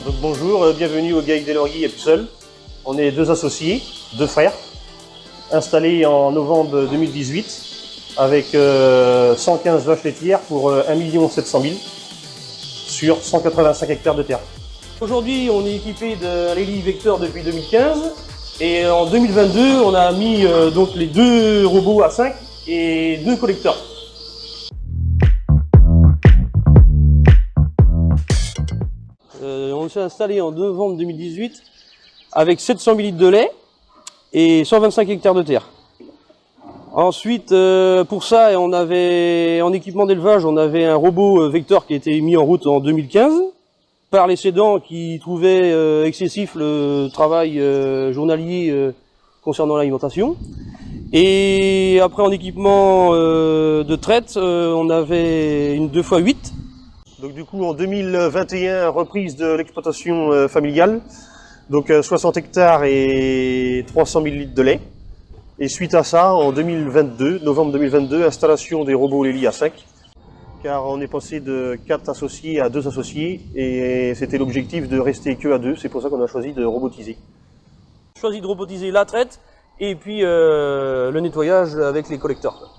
Donc bonjour, bienvenue au GAEC d'Elorgui et Pucelle. On est deux associés, deux frères, installés en novembre 2018 avec 115 vaches laitières pour 1 700 000 sur 185 hectares de terre. Aujourd'hui, on est équipé d'un Lely Vector depuis 2015 et en 2022, on a mis donc les deux robots A5 et deux collecteurs. On s'est installé en novembre 2018 avec 700 000 litres de lait et 125 hectares de terre. Ensuite, pour ça, on avait en équipement d'élevage, on avait un robot Vector qui a été mis en route en 2015 par les cédants qui trouvaient excessif le travail journalier concernant l'alimentation. Et après, en équipement de traite, on avait une 2x8. Donc du coup, en 2021, reprise de l'exploitation familiale, donc 60 hectares et 300 000 litres de lait. Et suite à ça, en 2022, novembre 2022, installation des robots Lely A5, car on est passé de 4 associés à 2 associés, et c'était l'objectif de rester que à 2, c'est pour ça qu'on a choisi de robotiser. On a choisi de robotiser la traite, et puis le nettoyage avec les collecteurs.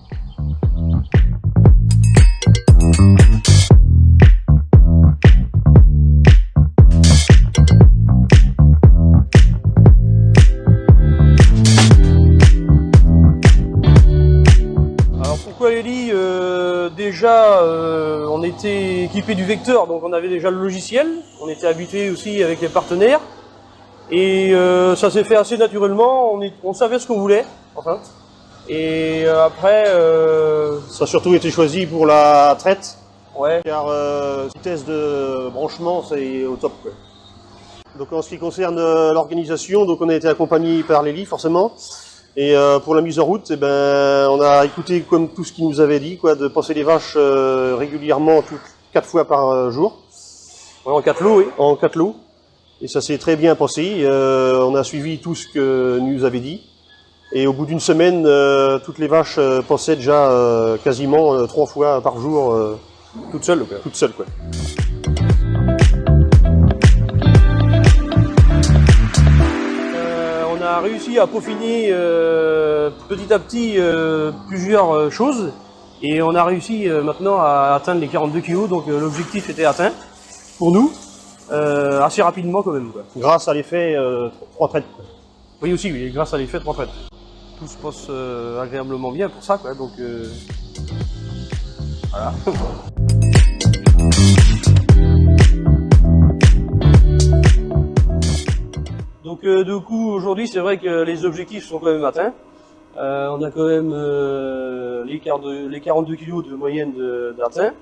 Pourquoi Lely déjà, on était équipé du Vector, donc on avait déjà le logiciel, on était habitué aussi avec les partenaires, et ça s'est fait assez naturellement, on savait ce qu'on voulait, enfin. Et après... Ça a surtout été choisi pour la traite, ouais. Car vitesse de branchement, c'est au top, quoi. Donc en ce qui concerne l'organisation, donc on a été accompagné par Lely, forcément. Et pour la mise en route, eh ben, on a écouté comme tout ce qu'il nous avait dit, quoi, de passer les vaches régulièrement, 4 fois par jour. Ouais, en 4 lots, oui. En 4 lots. Et ça s'est très bien passé. On a suivi tout ce que nous avait dit. Et au bout d'une semaine, toutes les vaches passaient déjà quasiment 3 fois par jour, toutes seules, quoi. Toutes seules, quoi. On a réussi à peaufiner petit à petit plusieurs choses et on a réussi maintenant à atteindre les 42 kg, donc l'objectif était atteint pour nous assez rapidement quand même, quoi. Grâce à l'effet 3 traites. Oui aussi, oui, grâce à l'effet 3 traites. Tout se passe agréablement bien pour ça, quoi, donc voilà. Donc du coup, aujourd'hui, c'est vrai que les objectifs sont quand même atteints. On a quand même les 42 kg de moyenne d'atteint.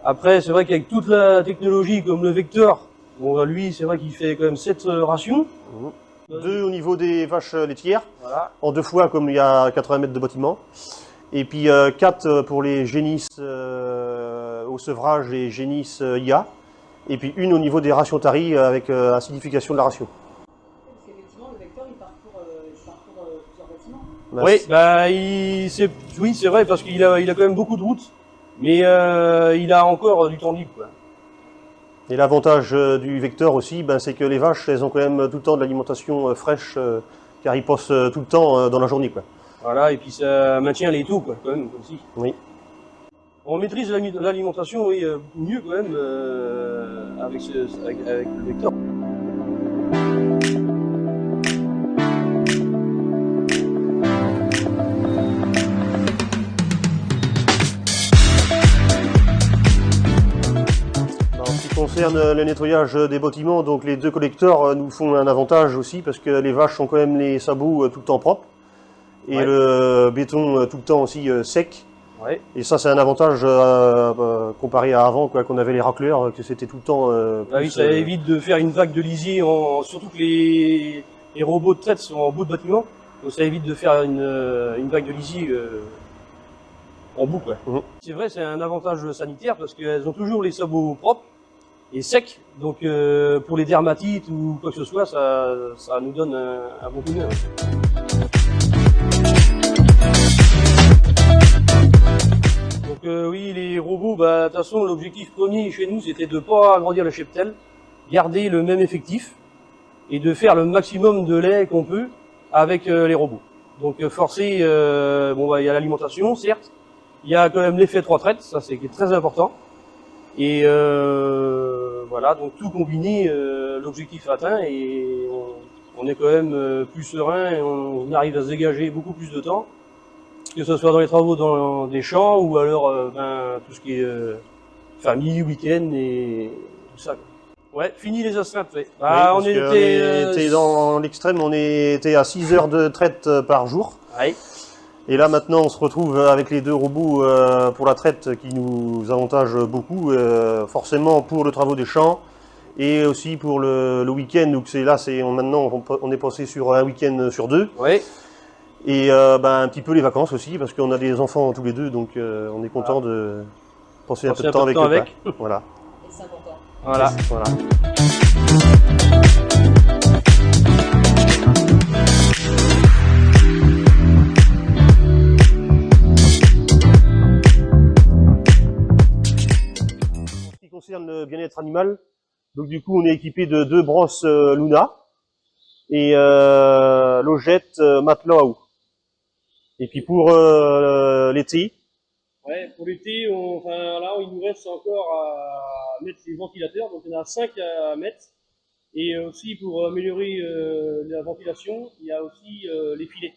Après, c'est vrai qu'avec toute la technologie comme le Vector, bon, lui, c'est vrai qu'il fait quand même 7 rations. 2 au niveau des vaches laitières, voilà. En 2 fois comme il y a 80 mètres de bâtiment. Et puis 4 pour les génisses au sevrage et génisses IA. Et puis 1 au niveau des rations taries avec acidification de la ration. Oui, bah, oui, c'est vrai, parce qu'il a quand même beaucoup de routes, mais il a encore du temps libre, quoi. Et l'avantage du Vector aussi, ben, c'est que les vaches, elles ont quand même tout le temps de l'alimentation fraîche, car ils passent tout le temps dans la journée, quoi. Voilà, et puis ça maintient les taux, quoi, quand même, aussi. Oui. On maîtrise l'alimentation, oui, mieux quand même avec le Vector. Concerne le nettoyage des bâtiments, donc les 2 collecteurs nous font un avantage aussi parce que les vaches ont quand même les sabots tout le temps propres et ouais. Le béton tout le temps aussi sec. Ouais. Et ça c'est un avantage comparé à avant, quoi, qu'on avait les racleurs, que c'était tout le temps plus, oui, ça évite de faire une vague de lisier, surtout que les robots de traite sont en bout de bâtiment, donc ça évite de faire une vague de lisier en bout, quoi. C'est vrai, c'est un avantage sanitaire parce qu'elles ont toujours les sabots propres et sec, donc pour les dermatites ou quoi que ce soit, ça nous donne un bon coup de main. Donc oui, les robots, bah, de toute façon, l'objectif premier chez nous, c'était de ne pas agrandir le cheptel, garder le même effectif et de faire le maximum de lait qu'on peut avec les robots. Donc forcer, bon bah il y a l'alimentation certes, il y a quand même l'effet 3 traites, ça c'est très important. Et voilà, donc tout combiné, l'objectif est atteint et on est quand même plus serein et on arrive à se dégager beaucoup plus de temps, que ce soit dans les travaux dans des champs ou alors tout ce qui est famille, week-end et tout ça. Ouais, fini les astreintes, ouais. Ah, oui, on était dans l'extrême, on était à 6 heures de traite par jour. Ouais. Et là maintenant on se retrouve avec les 2 robots pour la traite qui nous avantage beaucoup, forcément pour le travaux des champs et aussi pour le week-end. Donc maintenant on est passé sur un week-end sur 2. Ouais. Et un petit peu les vacances aussi parce qu'on a des enfants tous les deux, donc on est content de passer un peu de temps avec eux. Voilà. Et c'est important. Voilà. Voilà. En ce qui concerne le bien-être animal, donc du coup on est équipé de 2 brosses Luna et logette Matelas. Et puis pour l'été. Ouais, pour l'été, là, il nous reste encore à mettre les ventilateurs, donc il y en a 5 à mettre. Et aussi pour améliorer la ventilation, il y a aussi les filets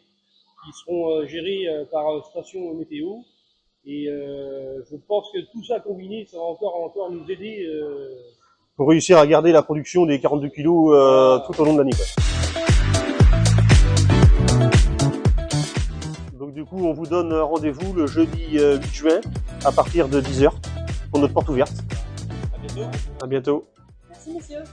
qui seront gérés par station météo. Et je pense que tout ça combiné, ça va encore nous aider. Pour réussir à garder la production des 42 kg tout au long de l'année. Donc du coup, on vous donne rendez-vous le jeudi 8 juin à partir de 10 h pour notre porte ouverte. À bientôt. À bientôt. Merci, messieurs.